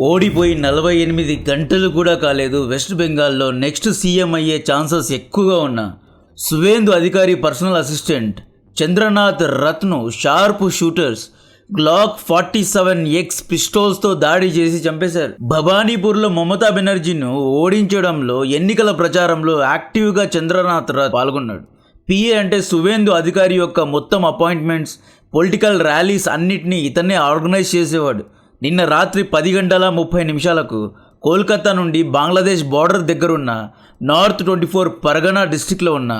ఓడిపోయి 48 గంటలు కూడా కాలేదు. వెస్ట్ బెంగాల్లో నెక్స్ట్ సీఎం అయ్యే ఛాన్సెస్ ఎక్కువగా ఉన్న సువేందు అధికారి personal assistant Chandranath Ratnu sharp shooters Glock 47X పిస్టోల్స్తో దాడి చేసి చంపేశారు. భవానీపూర్లో మమతా బెనర్జీను ఓడించడంలో ఎన్నికల ప్రచారంలో యాక్టివ్గా చంద్రనాథ్ రత్ పాల్గొన్నాడు. పిఏ అంటే సువేందు అధికారి యొక్క మొత్తం అపాయింట్మెంట్స్, పొలిటికల్ ర్యాలీస్ అన్నిటినీ ఇతన్నే ఆర్గనైజ్ చేసేవాడు. నిన్న రాత్రి 10:30 కోల్కతా నుండి బంగ్లాదేశ్ బార్డర్ దగ్గరున్న నార్త్ 24 పరగనా డిస్టిక్లో ఉన్న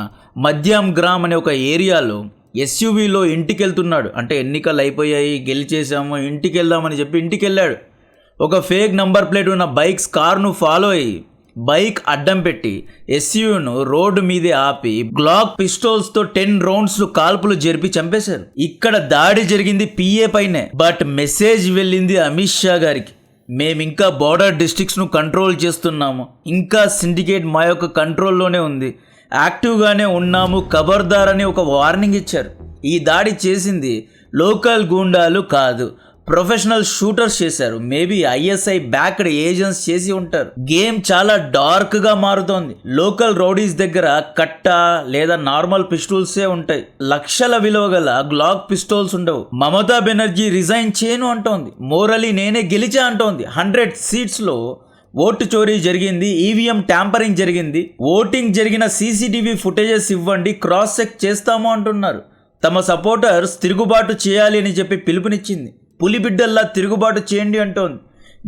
మధ్యామ్ గ్రామ్ అనే ఒక ఏరియాలో ఎస్యూవీలో ఇంటికి వెళ్తున్నాడు. అంటే ఎన్నికలు అయిపోయాయి, గెలిచేసాము, ఇంటికి వెళ్దామని చెప్పి ఇంటికి వెళ్ళాడు. ఒక ఫేక్ నంబర్ ప్లేట్ ఉన్న కార్ను ఫాలో అయ్యి బైక్ అడ్డం పెట్టి ఎస్యూను రోడ్డు మీదే ఆపి గ్లాక్ పిస్టోల్స్తో 10 రౌండ్స్ కాల్పులు జరిపి చంపేశారు. ఇక్కడ దాడి జరిగింది పిఏ పైనే, బట్ మెసేజ్ వెళ్ళింది అమిత్ షా గారికి. మేమింకా బార్డర్ డిస్ట్రిక్ట్స్ను కంట్రోల్ చేస్తున్నాము, ఇంకా సిండికేట్ మా యొక్క కంట్రోల్లోనే ఉంది, యాక్టివ్గానే ఉన్నాము, ఖబర్దార్ అని ఒక వార్నింగ్ ఇచ్చారు. ఈ దాడి చేసింది లోకల్ గూండాలు కాదు, ప్రొఫెషనల్ షూటర్స్ చేశారు. మేబీ ఐఎస్ఐ బ్యాక్డ్ ఏజెంట్స్ చేసి ఉంటారు. గేమ్ చాలా డార్క్గా మారుతోంది. లోకల్ రౌడీస్ దగ్గర కట్ట లేదా నార్మల్ పిస్టోల్సే ఉంటాయి, లక్షల విలువ గల గ్లాక్ పిస్టోల్స్ ఉండవు. మమతా బెనర్జీ రిజైన్ చేయను అంటోంది, మోరలీ నేనే గెలిచా అంటోంది. 100 సీట్స్లో ఓటు చోరీ జరిగింది, ఈవీఎం ట్యాంపరింగ్ జరిగింది, ఓటింగ్ జరిగిన సీసీటీవీ ఫుటేజెస్ ఇవ్వండి, క్రాస్ చెక్ చేస్తాము అంటున్నారు. తమ సపోర్టర్స్ తిరుగుబాటు చేయాలి అని చెప్పి పిలుపునిచ్చింది. పులిబిడ్డల్లా తిరుగుబాటు చేయండి అంటోంది.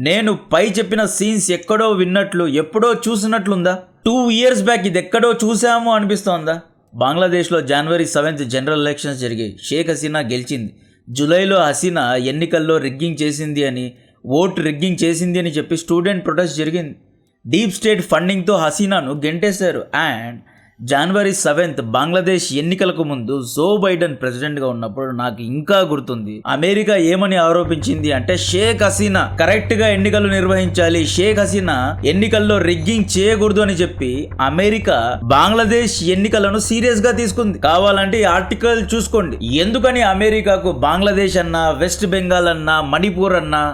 నేను పై చెప్పిన సీన్స్ ఎక్కడో విన్నట్లు, ఎప్పుడో చూసినట్లుందా? 2 years బ్యాక్ ఇది ఎక్కడో చూసాము అనిపిస్తోందా? బంగ్లాదేశ్లో January 7 జనరల్ ఎలక్షన్స్ జరిగాయి. షేక్ హసీనా గెలిచింది. జూలైలో హసీనా ఎన్నికల్లో రిగ్గింగ్ చేసింది అని, ఓటు రిగ్గింగ్ చేసింది అని చెప్పి స్టూడెంట్ ప్రొటెస్ట్ జరిగింది. డీప్ స్టేట్ ఫండింగ్తో హసీనాను గెంటేశారు. అండ్ January 7 బంగ్లాదేశ్ ఎన్నికలకు ముందు జో బైడెన్ ప్రెసిడెంట్గా ఉన్నప్పుడు నాకు ఇంకా గుర్తుంది, అమెరికా ఏమని ఆరోపించింది అంటే షేక్ హసీనా కరెక్ట్గా ఎన్నికలు నిర్వహించాలి, షేక్ హసీనా ఎన్నికల్లో రిగ్గింగ్ చేయకూడదు అని చెప్పి అమెరికా బంగ్లాదేశ్ ఎన్నికలను సీరియస్గా తీసుకుంది. కావాలంటే ఈ ఆర్టికల్ చూసుకోండి. ఎందుకని అమెరికాకు బంగ్లాదేశ్ అన్నా, వెస్ట్ బెంగాల్ అన్నా, మణిపూర్ అన్నా,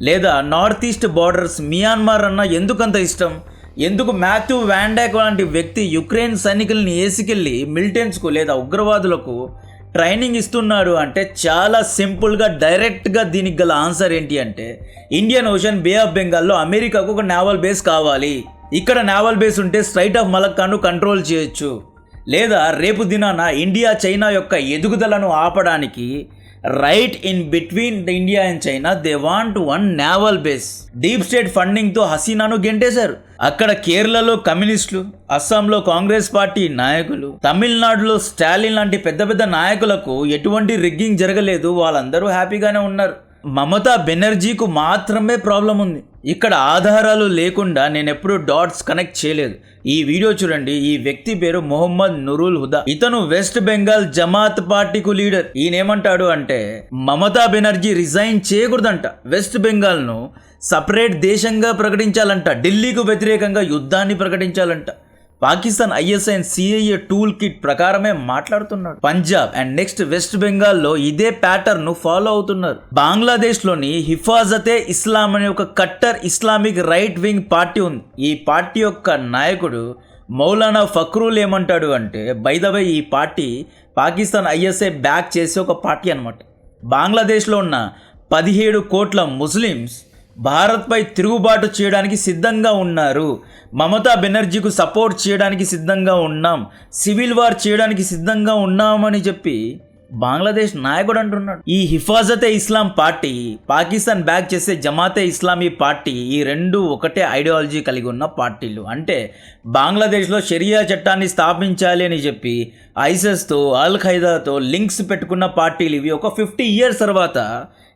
లేదా నార్త్ ఈస్ట్ బార్డర్స్ మియాన్మార్ అన్నా ఎందుకంత ఇష్టం? ఎందుకు మాథ్యూ వ్యాండాక్ లాంటి వ్యక్తి యుక్రెయిన్ సైనికుల్ని ఏసుకెళ్ళి మిలిటెంట్స్కు లేదా ఉగ్రవాదులకు ట్రైనింగ్ ఇస్తున్నాడు అంటే చాలా సింపుల్గా డైరెక్ట్గా దీనికి గల ఆన్సర్ ఏంటి అంటే ఇండియన్ ఓషన్ బే ఆఫ్ బెంగాల్లో అమెరికాకు ఒక నేవల్ బేస్ కావాలి. ఇక్కడ నేవల్ బేస్ ఉంటే స్ట్రైట్ ఆఫ్ మలక్కాను కంట్రోల్ చేయొచ్చు, లేదా రేపు దినాన ఇండియా చైనా యొక్క ఎదుగుదలను ఆపడానికి right in between India and China they want one naval base. Deep state ఫండింగ్తో హసీనాను గెంటేశారు. అక్కడ కేరళలో కమ్యూనిస్టులు, అస్సాంలో కాంగ్రెస్ పార్టీ నాయకులు, తమిళనాడులో స్టాలిన్ లాంటి పెద్ద పెద్ద నాయకులకు ఎటువంటి రిగ్గింగ్ జరగలేదు, వాళ్ళందరూ హ్యాపీగానే ఉన్నారు. మమతా బెనర్జీకు మాత్రమే ప్రాబ్లం ఉంది. ఇక్కడ ఆధారాలు లేకుండా నేను ఎప్పుడూ డాట్స్ కనెక్ట్ చేయలేదు. ఈ వీడియో చూడండి. ఈ వ్యక్తి పేరు మొహమ్మద్ నురుల్ హుదా. ఇతను వెస్ట్ బెంగాల్ జమాత్ పార్టీకు లీడర్. ఈయనేమంటాడు అంటే మమతా బెనర్జీ రిజైన్ చేయకూడదంట, వెస్ట్ బెంగాల్ను సపరేట్ దేశంగా ప్రకటించాలంట, ఢిల్లీకు వ్యతిరేకంగా యుద్ధాన్ని ప్రకటించాలంట. Pakistan ISI and CIA tool kit ప్రకారమే మాట్లాడుతున్నాడు. పంజాబ్ అండ్ నెక్స్ట్ వెస్ట్ బెంగాల్లో ఇదే ప్యాటర్న్ ఫాలో అవుతున్నారు. బంగ్లాదేశ్లోని హిఫాజతే ఇస్లాం అనే ఒక cutter Islamic right wing party ఉంది. ఈ పార్టీ యొక్క నాయకుడు మౌలానా ఫక్రూల్ ఏమంటాడు అంటే బై ద వే ఈ పార్టీ పాకిస్తాన్ ఐఎస్ఐ బ్యాక్ చేసే ఒక పార్టీ అనమాట. బంగ్లాదేశ్లో ఉన్న 17 కోట్ల ముస్లిమ్స్ భారత్పై తిరుగుబాటు చేయడానికి సిద్ధంగా ఉన్నారు, మమతా బెనర్జీకు సపోర్ట్ చేయడానికి సిద్ధంగా ఉన్నాం, సివిల్ వార్ చేయడానికి సిద్ధంగా ఉన్నామని చెప్పి బంగ్లాదేశ్ నాయకుడు అంటున్నాడు. ఈ హిఫాజతే ఇస్లాం పార్టీ, పాకిస్తాన్ బ్యాక్ చేసే జమాతే ఇస్లామీ పార్టీ, ఈ రెండు ఒకటే ఐడియాలజీ కలిగి ఉన్న పార్టీలు. అంటే బంగ్లాదేశ్లో షరియా చట్టాన్ని స్థాపించాలి అని చెప్పి ఐసిస్తో, అల్ ఖైదాతో లింక్స్ పెట్టుకున్న పార్టీలు ఇవి. ఒక 50 years తర్వాత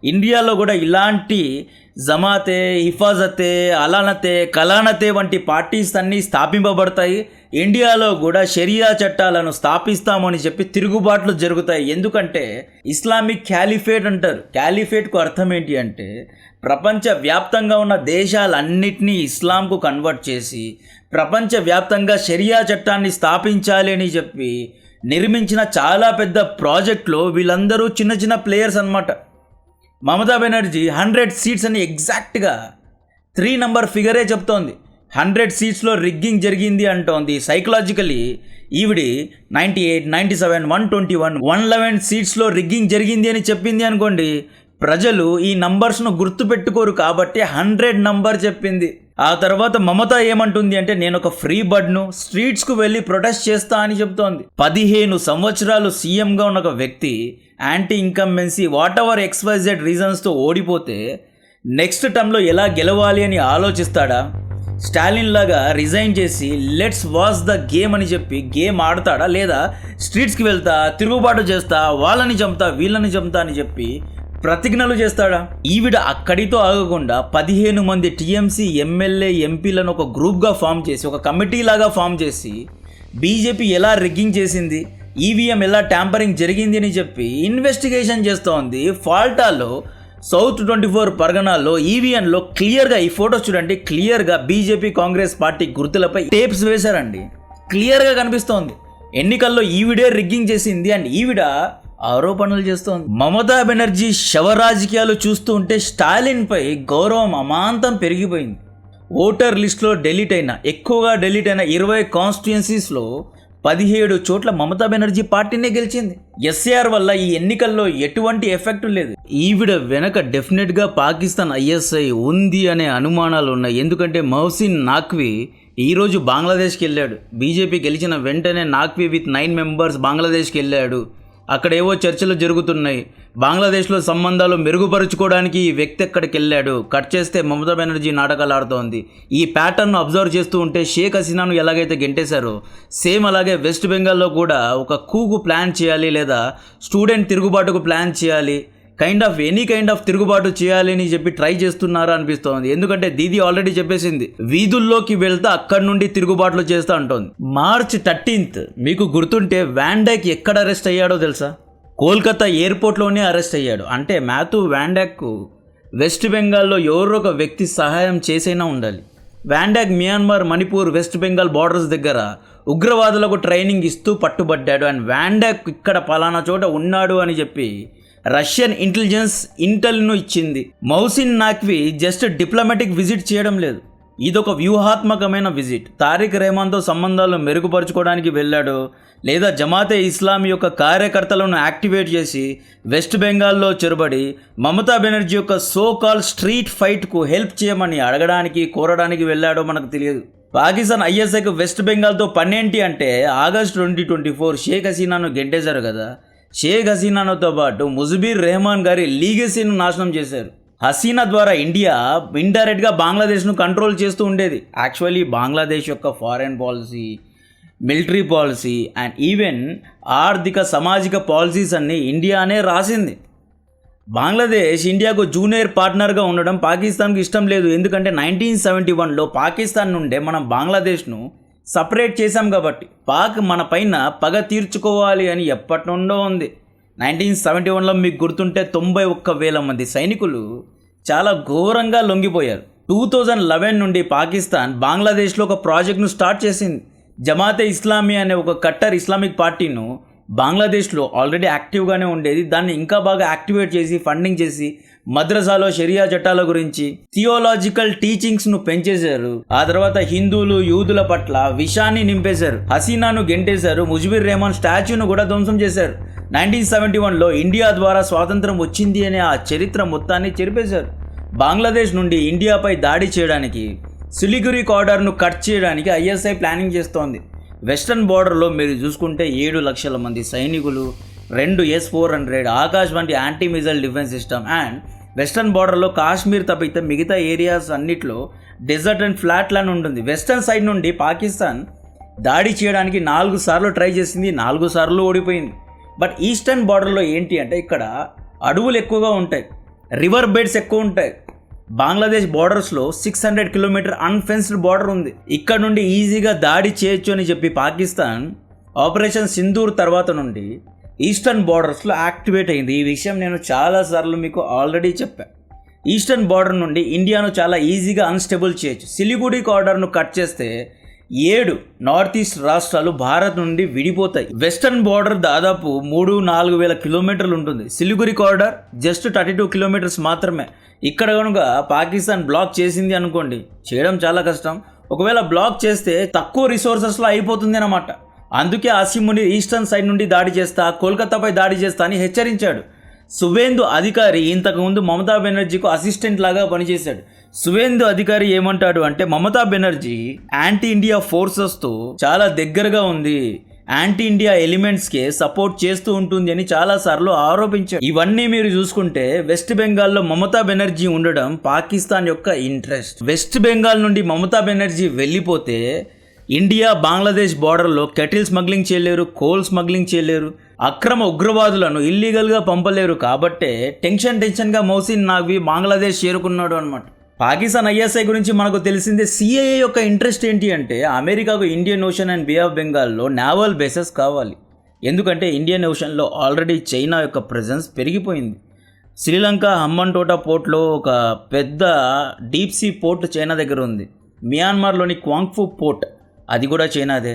ఇండియాలో కూడా ఇలాంటి జమాతే, హిఫాజతే, అలానతే, కలానతే వంటి పార్టీస్ అన్నీ స్థాపింపబడతాయి. ఇండియాలో కూడా షరియా చట్టాలను స్థాపిస్తామని చెప్పి తిరుగుబాట్లు జరుగుతాయి. ఎందుకంటే ఇస్లామిక్ క్యాలిఫేట్ అంటారు. క్యాలిఫేట్కు అర్థం ఏంటి అంటే ప్రపంచవ్యాప్తంగా ఉన్న దేశాలన్నింటినీ ఇస్లాంకు కన్వర్ట్ చేసి ప్రపంచవ్యాప్తంగా షరియా చట్టాన్ని స్థాపించాలి అని చెప్పి నిర్మించిన చాలా పెద్ద ప్రాజెక్ట్లో వీళ్ళందరూ చిన్న చిన్న ప్లేయర్స్ అన్నమాట. మమతా బెనర్జీ 100 సీట్స్ అని ఎగ్జాక్ట్గా 3 నంబర్ ఫిగరే చెప్తోంది. 100 సీట్స్లో రిగ్గింగ్ జరిగింది అంటోంది. సైకలాజికలీ ఈవిడి 98, 97, 121, 111 సీట్స్లో రిగ్గింగ్ జరిగింది అని చెప్పింది అనుకోండి, ప్రజలు ఈ నంబర్స్ను గుర్తుపెట్టుకోరు కాబట్టి 100 నంబర్ చెప్పింది. ఆ తర్వాత మమత ఏమంటుంది అంటే, నేను ఒక ఫ్రీ బర్డ్ను, స్ట్రీట్స్కు వెళ్ళి ప్రొటెస్ట్ చేస్తా అని చెప్తోంది. 15 సంవత్సరాలు సీఎంగా ఉన్న ఒక వ్యక్తి anti incumbency what ever XYZ రీజన్స్తో ఓడిపోతే నెక్స్ట్ టర్మ్లో ఎలా గెలవాలి అని ఆలోచిస్తాడా? స్టాలిన్ లాగా రిజైన్ చేసి లెట్స్ వాచ్ ద గేమ్ అని చెప్పి గేమ్ ఆడతాడా? లేదా స్ట్రీట్స్కి వెళ్తా, తిరుగుబాటు చేస్తా, వాళ్ళని చంపుతా, వీళ్ళని చంపుతా అని చెప్పి ప్రతిజ్ఞలు చేస్తాడా? ఈవిడ అక్కడితో ఆగకుండా 15 మంది టీఎంసీ ఎమ్మెల్యే ఎంపీలను ఒక గ్రూప్గా ఫామ్ చేసి, ఒక కమిటీ లాగా ఫామ్ చేసి బీజేపీ ఎలా రిగ్గింగ్ చేసింది, ఈవీఎం ఎలా ట్యాంపరింగ్ జరిగింది అని చెప్పి ఇన్వెస్టిగేషన్ చేస్తోంది. ఫాల్టాలో సౌత్ 24 పరగనాల్లో ఈవీఎంలో క్లియర్గా, ఈ ఫోటోస్ చూడండి, క్లియర్గా బీజేపీ కాంగ్రెస్ పార్టీ గుర్తులపై టేప్స్ వేశారండి. క్లియర్గా కనిపిస్తోంది ఎన్నికల్లో ఈవిడే రిగ్గింగ్ చేసింది అండ్ ఈవిడ ఆరోపణలు చేస్తోంది. మమతా బెనర్జీ శవ రాజకీయాలు చూస్తూ ఉంటే స్టాలిన్పై గౌరవం అమాంతం పెరిగిపోయింది. ఓటర్ లిస్టులో ఎక్కువగా డెలీట్ అయిన 20 కాన్స్టిట్యుయెన్సీస్లో 17 చోట్ల మమతా బెనర్జీ పార్టీనే గెలిచింది. ఎస్ఏఆర్ వల్ల ఈ ఎన్నికల్లో ఎటువంటి ఎఫెక్ట్ లేదు. ఈవిడ వెనక డెఫినెట్గా పాకిస్తాన్ ISI ఉంది అనే అనుమానాలు ఉన్నాయి. ఎందుకంటే మహసిన్ నాఖ్వీ ఈరోజు బంగ్లాదేశ్కి వెళ్ళాడు. బీజేపీ గెలిచిన వెంటనే నాఖ్వీ విత్ 9 మెంబర్స్ బంగ్లాదేశ్కి వెళ్ళాడు. అక్కడ ఏవో చర్చలు జరుగుతున్నాయి. బంగ్లాదేశ్లో సంబంధాలు మెరుగుపరుచుకోవడానికి ఈ వ్యక్తి అక్కడికి వెళ్ళాడు. కట్ చేస్తే మమతా బెనర్జీ నాటకాలు ఆడుతోంది. ఈ ప్యాటర్న్ను అబ్జర్వ్ చేస్తూ ఉంటే షేక్ హసీనాను ఎలాగైతే గెంటేశారో సేమ్ అలాగే వెస్ట్ బెంగాల్లో కూడా ఒక కూకు ప్లాన్ చేయాలి, లేదా స్టూడెంట్ తిరుగుబాటుకు ప్లాన్ చేయాలి, ఎనీ కైండ్ ఆఫ్ తిరుగుబాటు చేయాలి అని చెప్పి ట్రై చేస్తున్నారా అనిపిస్తోంది. ఎందుకంటే దీది ఆల్రెడీ చెప్పేసింది, వీధుల్లోకి వెళ్తే అక్కడి నుండి తిరుగుబాట్లు చేస్తా అంటోంది. March 13 మీకు గుర్తుంటే వ్యాన్ డైక్ ఎక్కడ అరెస్ట్ అయ్యాడో తెలుసా? కోల్కతా ఎయిర్పోర్ట్లోనే అరెస్ట్ అయ్యాడు. అంటే మ్యాథ్యూ వ్యాన్ డైక్కు వెస్ట్ బెంగాల్లో ఎవరో ఒక వ్యక్తి సహాయం చేసైనా ఉండాలి. వ్యాన్ డైక్ Myanmar, Manipur, West Bengal borders దగ్గర ఉగ్రవాదులకు ట్రైనింగ్ ఇస్తూ పట్టుబడ్డాడు. అండ్ వ్యాన్ డైక్ ఇక్కడ పలానా చోట ఉన్నాడు అని చెప్పి రష్యన్ ఇంటెలిజెన్స్ ఇంటెల్ను ఇచ్చింది. మహసిన్ నాఖ్వీ జస్ట్ డిప్లొమాటిక్ విజిట్ చేయడం లేదు, ఇదొక వ్యూహాత్మకమైన విజిట్. తారిక్ రెహమాన్తో సంబంధాలు మెరుగుపరుచుకోవడానికి వెళ్ళాడు, లేదా జమాతే ఇస్లామీ యొక్క కార్యకర్తలను యాక్టివేట్ చేసి వెస్ట్ బెంగాల్లో చొరబడి మమతా బెనర్జీ యొక్క సో కాల్ స్ట్రీట్ ఫైట్కు హెల్ప్ చేయమని అడగడానికి, కోరడానికి వెళ్ళాడో మనకు తెలియదు. పాకిస్తాన్ ISIకు వెస్ట్ బెంగాల్తో పనేంటి అంటే, ఆగస్ట్ 2024 షేక్ హసీనాను గెంటేశారు కదా. షేక్ హసీనాతో పాటు ముజిబుర్ రెహమాన్ గారి లీగసీను నాశనం చేశారు. హసీనా ద్వారా ఇండియా ఇండైరెక్ట్గా బంగ్లాదేశ్ను కంట్రోల్ చేస్తూ ఉండేది. యాక్చువల్లీ బంగ్లాదేశ్ యొక్క foreign policy, military policy and even ఆర్థిక సామాజిక పాలసీస్ అన్నీ ఇండియానే రాసింది. బంగ్లాదేశ్ ఇండియాకు జూనియర్ పార్ట్నర్గా ఉండడం పాకిస్తాన్కి ఇష్టం లేదు. ఎందుకంటే 1971లో పాకిస్తాన్ నుండే మనం బంగ్లాదేశ్ను సపరేట్ చేశాం కాబట్టి. పాక్ మన పైన పగ తీర్చుకోవాలి అని ఎప్పటి నుండో ఉంది. 1971లో మీకు గుర్తుంటే 91,000 మంది సైనికులు చాలా ఘోరంగా లొంగిపోయారు. 2011 నుండి పాకిస్తాన్ బంగ్లాదేశ్లో ఒక ప్రాజెక్ట్ను స్టార్ట్ చేసింది. జమాతే ఇస్లామీ అనే ఒక కట్టర్ ఇస్లామిక్ పార్టీను బంగ్లాదేశ్లో ఆల్రెడీ యాక్టివ్గానే ఉండేది. దాన్ని ఇంకా బాగా యాక్టివేట్ చేసి ఫండింగ్ చేసి మద్రసాలో షరియా చట్టాల గురించి థియోలాజికల్ టీచింగ్స్ను పెంచేశారు. ఆ తర్వాత హిందువులు, యూదుల పట్ల విషాన్ని నింపేశారు. హసీనాను గెంటేశారు. ముజిబుర్ రెహమాన్ స్టాచ్యూను కూడా ధ్వంసం చేశారు. 1971లో ఇండియా ద్వారా స్వాతంత్రం వచ్చింది అనే ఆ చరిత్ర మొత్తాన్ని చెరిపేశారు. బంగ్లాదేశ్ నుండి ఇండియాపై దాడి చేయడానికి, సిలిగురి కారిడార్ను కట్ చేయడానికి ISI ప్లానింగ్ చేస్తోంది. వెస్టర్న్ బార్డర్లో మీరు చూసుకుంటే 7 లక్షల మంది సైనికులు, 2 S-400 ఆకాశ్ వంటి anti missile defence system and western బార్డర్లో కాశ్మీర్ తప్పితే మిగతా ఏరియాస్ అన్నిట్లో డెజర్ట్ అండ్ ఫ్లాట్ ల్యాండ్ ఉంటుంది. వెస్టర్న్ సైడ్ నుండి పాకిస్తాన్ దాడి చేయడానికి 4 సార్లు ట్రై చేసింది, 4 సార్లు ఓడిపోయింది. బట్ ఈస్టర్న్ బార్డర్లో ఏంటి అంటే ఇక్కడ అడవులు ఎక్కువగా ఉంటాయి, రివర్ బెడ్స్ ఎక్కువ ఉంటాయి. బంగ్లాదేశ్ బార్డర్స్లో 600 కిలోమీటర్ అన్ఫెన్స్డ్ బార్డర్ ఉంది. ఇక్కడ నుండి ఈజీగా దాడి చేయొచ్చు అని చెప్పి పాకిస్తాన్ ఆపరేషన్ సింధూర్ తర్వాత నుండి ఈస్టర్న్ బార్డర్స్లో యాక్టివేట్ అయింది. ఈ విషయం నేను చాలాసార్లు మీకు ఆల్రెడీ చెప్పాను. ఈస్టర్న్ బార్డర్ నుండి ఇండియాను చాలా ఈజీగా అన్స్టేబుల్ చేయొచ్చు. సిలిగుడి కారిడార్ను కట్ చేస్తే 7 నార్త్ ఈస్ట్ రాష్ట్రాలు భారత్ నుండి విడిపోతాయి. వెస్టర్న్ బార్డర్ దాదాపు 3-4 వేల కిలోమీటర్లు ఉంటుంది. సిలిగురి కారిడార్ జస్ట్ 32 కిలోమీటర్స్ మాత్రమే. ఇక్కడ కనుక పాకిస్తాన్ బ్లాక్ చేసింది అనుకోండి, చేయడం చాలా కష్టం. ఒకవేళ బ్లాక్ చేస్తే తక్కువ రిసోర్సెస్లో అయిపోతుంది అన్నమాట. అందుకే ఆసిముని ఈస్టర్న్ సైడ్ నుండి దాడి చేస్తా, కోల్కతాపై దాడి చేస్తా అని హెచ్చరించాడు. సువేందు అధికారి ఇంతకుముందు మమతా బెనర్జీకు అసిస్టెంట్ లాగా పనిచేశాడు. సువేందు అధికారి ఏమంటాడు అంటే, మమతా బెనర్జీ యాంటీ ఇండియా ఫోర్సెస్తో చాలా దగ్గరగా ఉంది, యాంటీ ఇండియా ఎలిమెంట్స్కే సపోర్ట్ చేస్తూ ఉంటుంది అని చాలాసార్లు ఆరోపించాడు. ఇవన్నీ మీరు చూసుకుంటే వెస్ట్ బెంగాల్లో మమతా బెనర్జీ ఉండడం పాకిస్తాన్ యొక్క ఇంట్రెస్ట్. వెస్ట్ బెంగాల్ నుండి మమతా బెనర్జీ వెళ్ళిపోతే ఇండియా బంగ్లాదేశ్ బార్డర్లో కెటిల్ స్మగ్లింగ్ చేయలేరు, కోల్ స్మగ్లింగ్ చేయలేరు, అక్రమ ఉగ్రవాదులను ఇల్లీగల్గా పంపలేరు. కాబట్టే టెన్షన్గా మౌసిన్ నాగ్వి బంగ్లాదేశ్ చేరుకున్నాడు అనమాట. పాకిస్తాన్ ఐఎస్ఐ గురించి మనకు తెలిసిందే. సిఐఏ యొక్క ఇంట్రెస్ట్ ఏంటి అంటే, అమెరికాకు Indian ocean and bay of బెంగాల్లో నావల్ బేసెస్ కావాలి. ఎందుకంటే ఇండియన్ ఓషన్లో ఆల్రెడీ చైనా యొక్క ప్రెజెన్స్ పెరిగిపోయింది. శ్రీలంక హంబన్టోటా పోర్ట్లో ఒక పెద్ద డీప్ సీ పోర్ట్ చైనా దగ్గర ఉంది. మియాన్మార్లోని క్వాంగ్ఫు పోర్ట్ అది కూడా చైనాదే.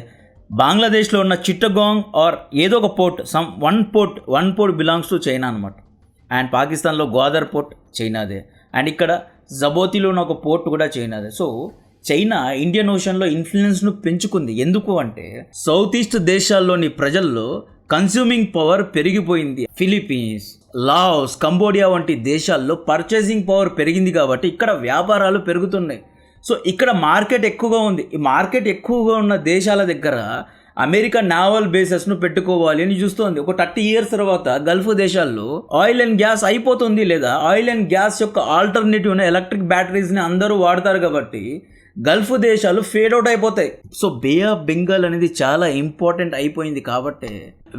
బంగ్లాదేశ్లో ఉన్న చిట్టగాంగ్ ఆర్ ఏదో ఒక port, one port belongs to China అనమాట. అండ్ పాకిస్తాన్లో గ్వాదర్ పోర్ట్ చైనాదే. అండ్ ఇక్కడ జబోతిలో ఉన్న ఒక పోర్ట్ కూడా చైనాదే. సో చైనా ఇండియన్ ఓషన్లో ఇన్ఫ్లుయెన్స్ను పెంచుకుంది. ఎందుకు అంటే సౌత్ ఈస్ట్ దేశాల్లోని ప్రజల్లో కన్స్యూమింగ్ పవర్ పెరిగిపోయింది. ఫిలిప్పీన్స్, లాఓస్, కంబోడియా వంటి దేశాల్లో పర్చేసింగ్ పవర్ పెరిగింది కాబట్టి ఇక్కడ వ్యాపారాలు పెరుగుతున్నాయి. సో ఇక్కడ మార్కెట్ ఎక్కువగా ఉంది. ఈ మార్కెట్ ఎక్కువగా ఉన్న దేశాల దగ్గర అమెరికా నావల్ బేసెస్ను పెట్టుకోవాలి అని చూస్తోంది. ఒక 30 years తర్వాత గల్ఫ్ దేశాల్లో ఆయిల్ అండ్ గ్యాస్ అయిపోతుంది, లేదా ఆయిల్ అండ్ గ్యాస్ యొక్క ఆల్టర్నేటివ్ ఎలక్ట్రిక్ బ్యాటరీస్ని అందరూ వాడతారు కాబట్టి గల్ఫ్ దేశాలు ఫేడ్ అవుట్ అయిపోతాయి. సో బే ఆఫ్ బెంగాల్ అనేది చాలా ఇంపార్టెంట్ అయిపోయింది. కాబట్టి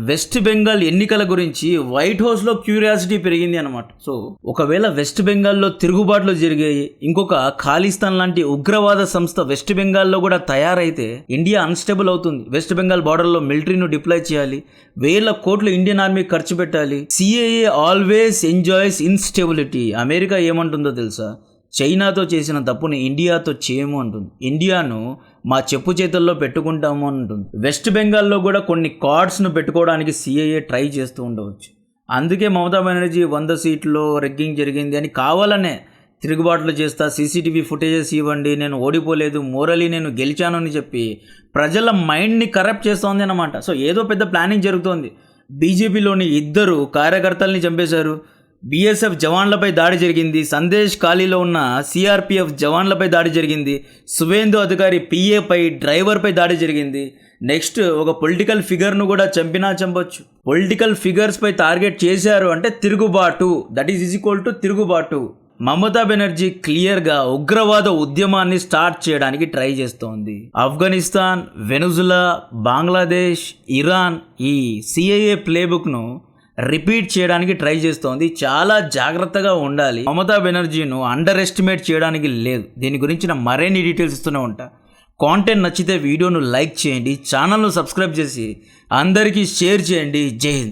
వెస్ట్ బెంగాల్ ఎన్నికల గురించి వైట్ హౌస్లో క్యూరియాసిటీ పెరిగింది అనమాట. సో ఒకవేళ వెస్ట్ బెంగాల్లో తిరుగుబాట్లు జరిగాయి, ఇంకొక ఖాళిస్తాన్ లాంటి ఉగ్రవాద సంస్థ వెస్ట్ బెంగాల్లో కూడా తయారైతే ఇండియా అన్స్టేబుల్ అవుతుంది. వెస్ట్ బెంగాల్ బార్డర్లో మిలిటరీను డిప్లాయ్ చేయాలి, వేల కోట్లు ఇండియన్ ఆర్మీ ఖర్చు పెట్టాలి. CIA always enjoys instability. America ఏమంటుందో తెలుసా? చైనాతో చేసిన తప్పుని ఇండియాతో చేయము అంటుంది. ఇండియాను మా చెప్పు చేతుల్లో పెట్టుకుంటాము అంటుంది. వెస్ట్ బెంగాల్లో కూడా కొన్ని కార్డ్స్ను పెట్టుకోవడానికి సిఐఏ ట్రై చేస్తూ ఉండవచ్చు. అందుకే మమతా బెనర్జీ 100 సీట్లు రెగ్గింగ్ జరిగింది అని కావాలనే తిరుగుబాట్లు చేస్తా, సీసీటీవీ ఫుటేజెస్ ఇవ్వండి, నేను ఓడిపోలేదు, మోరలీ నేను గెలిచాను అని చెప్పి ప్రజల మైండ్ని కరప్ట్ చేస్తోంది అన్నమాట. సో ఏదో పెద్ద ప్లానింగ్ జరుగుతోంది. బీజేపీలోని 2 కార్యకర్తల్ని చంపేశారు, బీఎస్ఎఫ్ జవాన్లపై దాడి జరిగింది, సందేశ్ ఖాళీలో ఉన్న సిఆర్పిఎఫ్ జవాన్లపై దాడి జరిగింది, సువేందు అధికారి పిఏపై డ్రైవర్పై దాడి జరిగింది. నెక్స్ట్ ఒక పొలిటికల్ ఫిగర్ను కూడా చంపొచ్చు. పొలిటికల్ ఫిగర్స్పై టార్గెట్ చేశారు అంటే తిరుగుబాటు, దట్ ఈజ్ ఈక్వల్ టు తిరుగుబాటు. మమతా బెనర్జీ క్లియర్గా ఉగ్రవాద ఉద్యమాన్ని స్టార్ట్ చేయడానికి ట్రై చేస్తోంది. ఆఫ్ఘనిస్తాన్, వెనుజులా, బంగ్లాదేశ్, ఇరాన్ ఈ సిఐఏ ప్లేబుక్ను రిపీట్ చేయడానికి ట్రై చేస్తోంది. చాలా జాగ్రత్తగా ఉండాలి. మమతా బెనర్జీను అండర్ ఎస్టిమేట్ చేయడానికి లేదు. దీని గురించి మరిన్ని డీటెయిల్స్ ఇస్తూనే ఉంటా. కాంటెంట్ నచ్చితే వీడియోను లైక్ చేయండి, ఛానల్ను సబ్స్క్రైబ్ చేసి అందరికీ షేర్ చేయండి. జై హింద్.